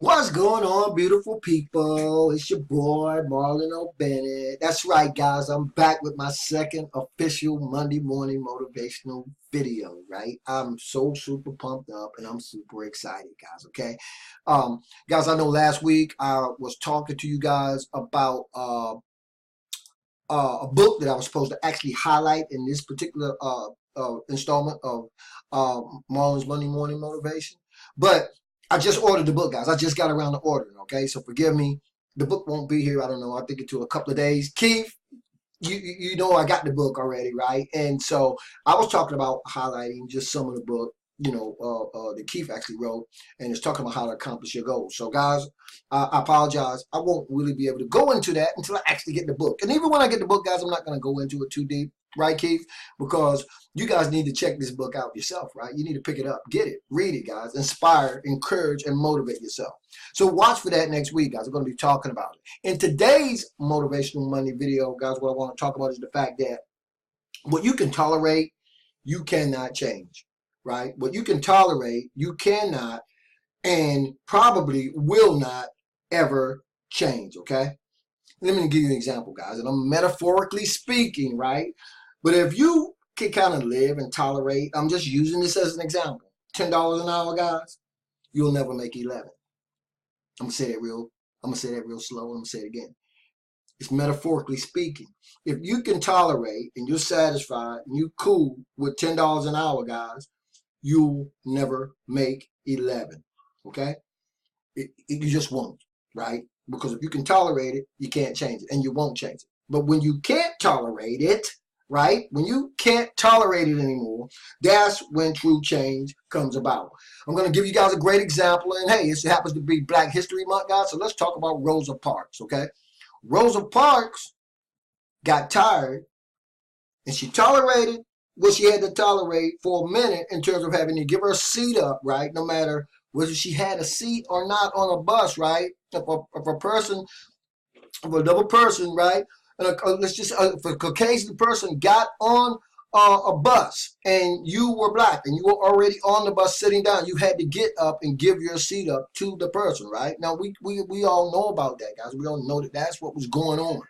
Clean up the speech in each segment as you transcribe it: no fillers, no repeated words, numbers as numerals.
What's going on, beautiful people? It's your boy, Marlon O Bennett. That's right, guys. I'm back with my second official Monday morning motivational video, right? I'm so super pumped up and I'm super excited, guys, okay? Guys, I know last week I was talking to you guys about a book that I was supposed to actually highlight in this particular installment of Marlon's Monday Morning Motivation. But I just ordered the book, guys. I just got around to ordering, okay? So forgive me. The book won't be here, I don't know, I think until a couple of days. Keith, you know I got the book already, right? And so I was talking about highlighting just some of the book, that Keith actually wrote, and it's talking about how to accomplish your goals. So guys, I apologize. I won't really be able to go into that until I actually get the book. And even when I get the book, guys, I'm not going to go into it too deep, right, Keith? Because you guys need to check this book out yourself, right? You need to pick it up, get it, read it, guys, inspire, encourage, and motivate yourself. So watch for that next week, guys. We're going to be talking about it. In today's Motivational Money video, guys, what I want to talk about is the fact that what you can tolerate, you cannot change, right? What you can tolerate, you cannot and probably will not ever change, okay? Let me give you an example, guys, and I'm metaphorically speaking, right? But if you can kind of live and tolerate, I'm just using this as an example, $10 an hour, guys, you'll never make 11. I'm gonna say that real slow. I'm gonna say it again. It's metaphorically speaking. If you can tolerate and you're satisfied and you're cool with $10 an hour, guys, you'll never make 11. Okay? You just won't, right? Because if you can tolerate it, you can't change it, and you won't change it. But when you can't tolerate it, right? When you can't tolerate it anymore, that's when true change comes about. I'm going to give you guys a great example, and hey, it happens to be Black History Month, guys, so let's talk about Rosa Parks, okay? Rosa Parks got tired, and she tolerated what she had to tolerate for a minute in terms of having to give her seat up, right? No matter whether she had a seat or not on a bus, right? If a double person, right? If a Caucasian person got on a bus and you were Black and you were already on the bus sitting down, you had to get up and give your seat up to the person, right? Now, we all know about that, guys. We all know that that's what was going on.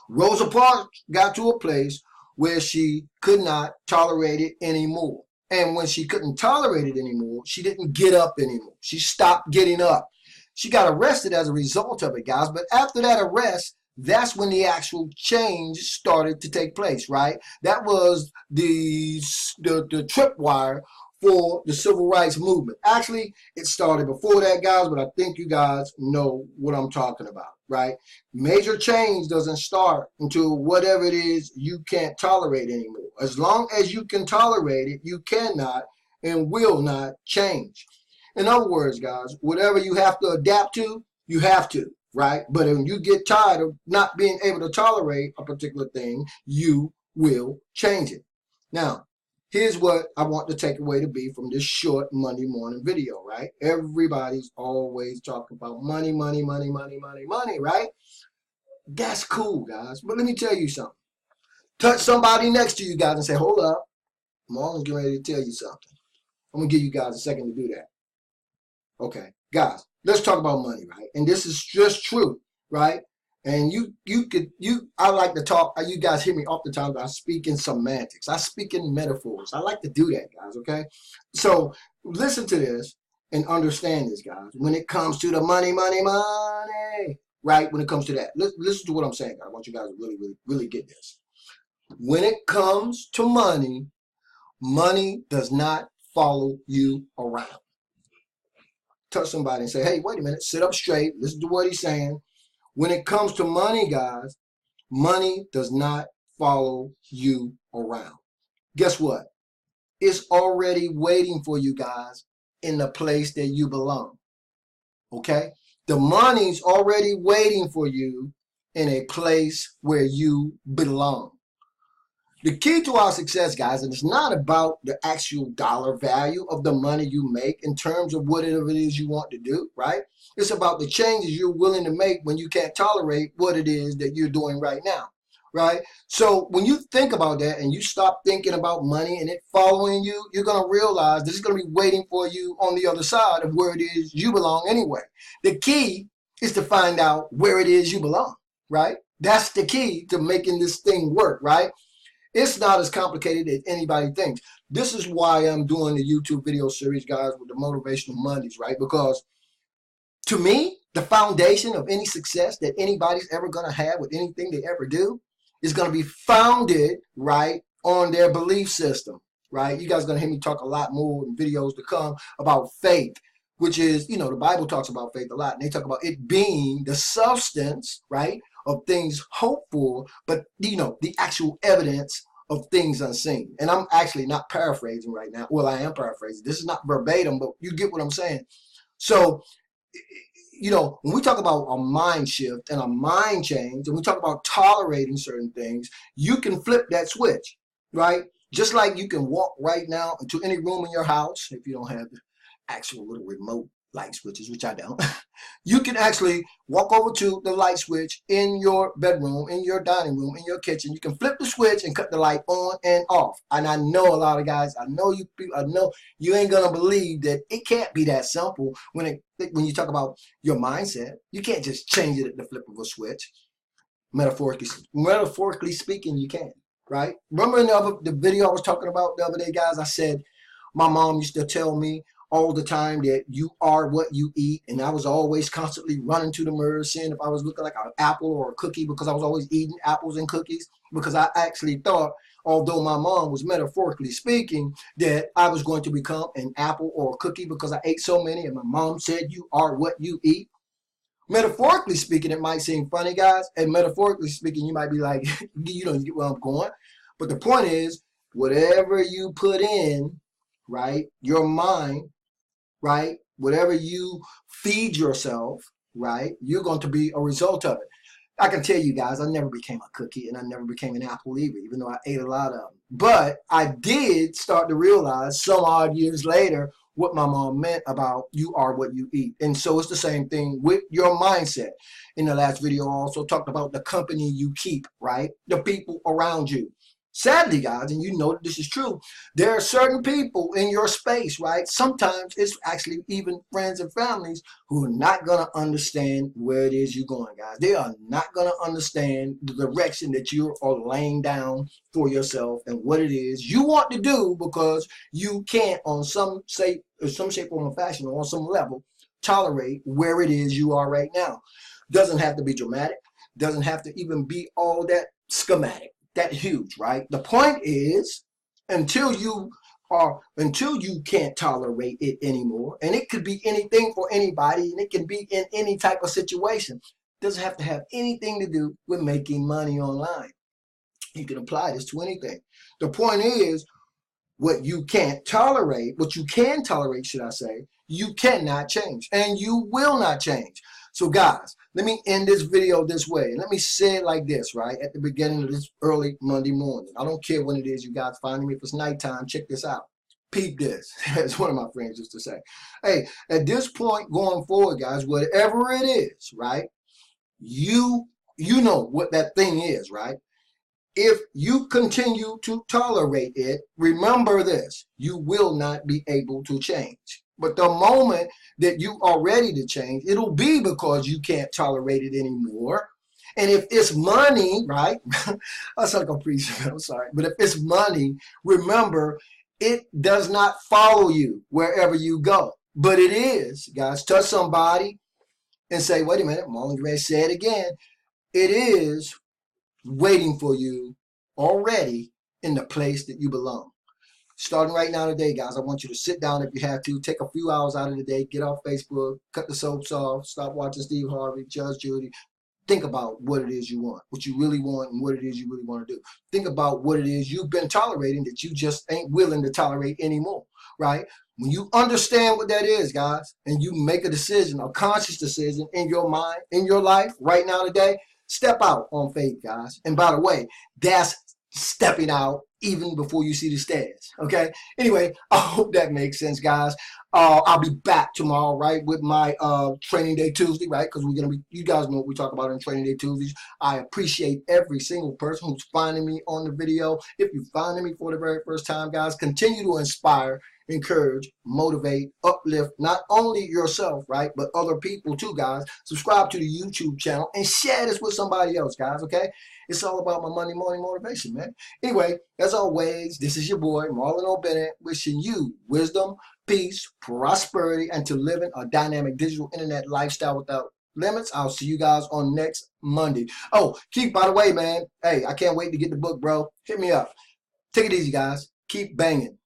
Rosa Parks got to a place where she could not tolerate it anymore. And when she couldn't tolerate it anymore, she didn't get up anymore. She stopped getting up. She got arrested as a result of it, guys. But after that arrest, that's when the actual change started to take place, right? That was the tripwire for the civil rights movement. Actually, it started before that, guys, but I think you guys know what I'm talking about, right? Major change doesn't start until whatever it is you can't tolerate anymore. As long as you can tolerate it, you cannot and will not change. In other words, guys, whatever you have to adapt to, you have to, right? But when you get tired of not being able to tolerate a particular thing, you will change it. Now, here's what I want the takeaway to be from this short Monday morning video, right? Everybody's always talking about money, money, money, money, money, money, right? That's cool, guys. But let me tell you something. Touch somebody next to you, guys, and say, hold up. Marlon's getting ready to tell you something. I'm going to give you guys a second to do that. Okay, guys, let's talk about money, right? And this is just true, right? And I like to talk, you guys hear me oftentimes, I speak in semantics. I speak in metaphors. I like to do that, guys, okay? So listen to this and understand this, guys. When it comes to the money, money, money, right? When it comes to that, listen to what I'm saying, guys. I want you guys to really, really, really get this. When it comes to money, money does not follow you around. Touch somebody and say, hey, wait a minute, sit up straight, listen to what he's saying. When it comes to money, guys, money does not follow you around. Guess what? It's already waiting for you guys in the place that you belong. Okay? The money's already waiting for you in a place where you belong. The key to our success, guys, and it's not about the actual dollar value of the money you make in terms of whatever it is you want to do, right? It's about the changes you're willing to make when you can't tolerate what it is that you're doing right now. right? So when you think about that and you stop thinking about money and it following you, you're going to realize this is going to be waiting for you on the other side of where it is you belong anyway. The key is to find out where it is you belong, right? That's the key to making this thing work, right? It's not as complicated as anybody thinks. This is why I'm doing the YouTube video series, guys, with the Motivational Mondays, right? Because to me, the foundation of any success that anybody's ever going to have with anything they ever do is going to be founded, right, on their belief system, right? You guys are going to hear me talk a lot more in videos to come about faith, which is, you know, the Bible talks about faith a lot. And they talk about it being the substance, right, of things hoped for, but, you know, the actual evidence of things unseen. And I'm actually not paraphrasing right now. Well, I am paraphrasing. This is not verbatim, but you get what I'm saying. So, you know, when we talk about a mind shift and a mind change, and we talk about tolerating certain things, you can flip that switch, right? Just like you can walk right now into any room in your house, if you don't have the actual little remote light switches, which I don't, you can actually walk over to the light switch in your bedroom, in your dining room, in your kitchen. You can flip the switch and cut the light on and off. And I know a lot of guys, I know you ain't gonna believe that it can't be that simple when you talk about your mindset. You can't just change it at the flip of a switch. Metaphorically speaking, you can, right? Remember in the video I was talking about the other day, guys, I said my mom used to tell me all the time that you are what you eat, and I was always constantly running to the mirror seeing if I was looking like an apple or a cookie, because I was always eating apples and cookies, because I actually thought, although my mom was metaphorically speaking, that I was going to become an apple or a cookie because I ate so many, and my mom said you are what you eat. Metaphorically speaking, it might seem funny, guys, and metaphorically speaking, you might be like, you get where I'm going, but the point is, whatever you put in, right, your mind, right, whatever you feed yourself, right, you're going to be a result of it. I can tell you guys, I never became a cookie and I never became an apple either, even though I ate a lot of them. But I did start to realize some odd years later what my mom meant about you are what you eat. And so it's the same thing with your mindset. In the last video, I also talked about the company you keep, right? The people around you. Sadly, guys, and you know that this is true, there are certain people in your space, right? Sometimes it's actually even friends and families who are not going to understand where it is you're going, guys. They are not going to understand the direction that you are laying down for yourself and what it is you want to do, because you can't, on some shape or fashion, or on some level, tolerate where it is you are right now. Doesn't have to be dramatic. Doesn't have to even be all that schematic. That huge, right? The point is, until you can't tolerate it anymore, and it could be anything for anybody, and it can be in any type of situation. It doesn't have to have anything to do with making money online. You can apply this to anything. The point is, what you can tolerate, should I say, you cannot change, and you will not change. So guys, let me end this video this way. And let me say it like this, right? At the beginning of this early Monday morning. I don't care when it is you guys find me. If it's nighttime, check this out. Peep this, as one of my friends used to say. Hey, at this point going forward, guys, whatever it is, right? You know what that thing is, right? If you continue to tolerate it, remember this, you will not be able to change. But the moment that you are ready to change, it'll be because you can't tolerate it anymore. And if it's money, right? I sound like a preacher, I'm sorry. But if it's money, remember, it does not follow you wherever you go. But it is, guys. Touch somebody and say, wait a minute, Marlon Gray said again, it is waiting for you already in the place that you belong. Starting right now today, guys, I want you to sit down if you have to. Take a few hours out of the day. Get off Facebook. Cut the soaps off. Stop watching Steve Harvey, Judge Judy. Think about what it is you want, what you really want, and what it is you really want to do. Think about what it is you've been tolerating that you just ain't willing to tolerate anymore, right? When you understand what that is, guys, and you make a decision, a conscious decision in your mind, in your life, right now today, step out on faith, guys. And by the way, that's stepping out even before you see the stairs. Okay. Anyway, I hope that makes sense, guys. I'll be back tomorrow, right, with my Training Day Tuesday, right? Because we're gonna be, you guys know what we talk about in Training Day Tuesdays. I appreciate every single person who's finding me on the video. If you're finding me for the very first time, guys, continue to inspire, encourage, motivate, uplift not only yourself, right, but other people too, guys. Subscribe to the YouTube channel and share this with somebody else, guys. Okay. It's all about my Monday morning motivation, man. Anyway, as always, this is your boy, Marlon O Bennett, wishing you wisdom, peace, prosperity, and to living a dynamic digital internet lifestyle without limits. I'll see you guys on next Monday. Oh, by the way, man, hey, I can't wait to get the book, bro. Hit me up. Take it easy, guys. Keep banging.